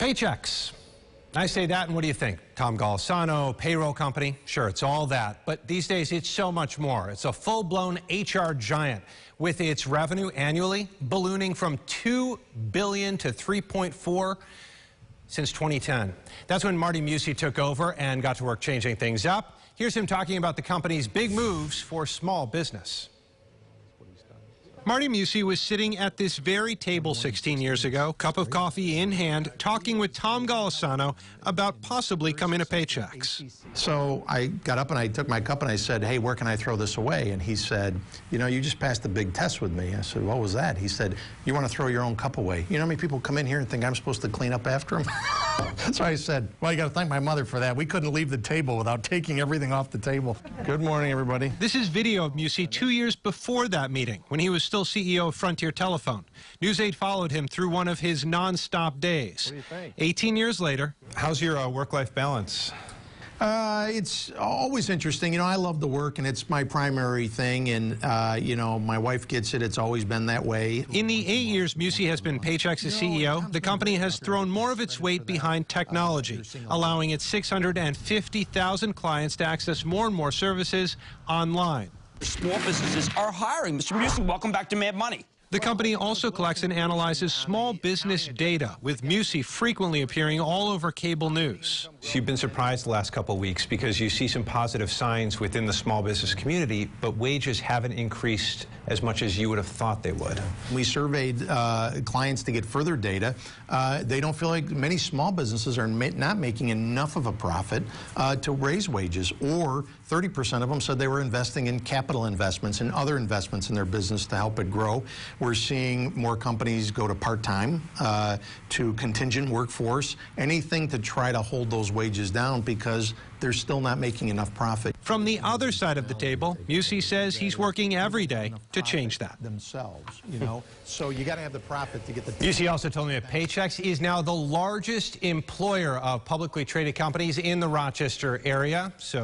Paychecks. I say that, and what do you think? Tom Golisano, payroll company? Sure, it's all that. But these days, it's so much more. It's a full-blown HR giant with its revenue annually ballooning from $2 billion to $3.4 since 2010. That's when Marty Mucci took over and got to work changing things up. Here's him talking about the company's big moves for small business. Marty Mucci was sitting at this very table 16 years ago, cup of coffee in hand, talking with Tom Golisano about possibly coming to Paychecks. So I got up and I took my cup and I said, hey, where can I throw this away? And he said, you know, you just passed the big test with me. I said, what was that? He said, you want to throw your own cup away. You know how many people come in here and think I'm supposed to clean up after them? So I said, well, you got to thank my mother for that. We couldn't leave the table without taking everything off the table. Good morning, everybody. This is video of Mucci 2 years before that meeting, when he was still CEO of Frontier Telephone. News 8 followed him through one of his non-stop days. What do you think? 18 years later. How's your work-life balance? It's always interesting. You know, I love the work, and it's my primary thing, and, you know, my wife gets it. It's always been that way. In the 8 years Mucci has been Paychecks' CEO, the company has thrown more of its weight behind technology, allowing its 650,000 clients to access more and more services online. Small businesses are hiring. Mr. Mucci, welcome back to Mad Money. The company also collects and analyzes small business data, with Mucci frequently appearing all over cable news. You've been surprised the last couple of weeks because you see some positive signs within the small business community, but wages haven't increased as much as you would have thought they would. We surveyed clients to get further data. They don't feel like many small businesses are not making enough of a profit to raise wages, or 30% of them said they were investing in capital investments and other investments in their business to help it grow. We're seeing more companies go to part-time, to contingent workforce, anything to try to hold those wages down because they're still not making enough profit. From the other side of the table, Mucci says he's working every day to change that. Themselves, you know, so you got to have the profit to get the. Mucci also told me that Paychecks is now the largest employer of publicly traded companies in the Rochester area. So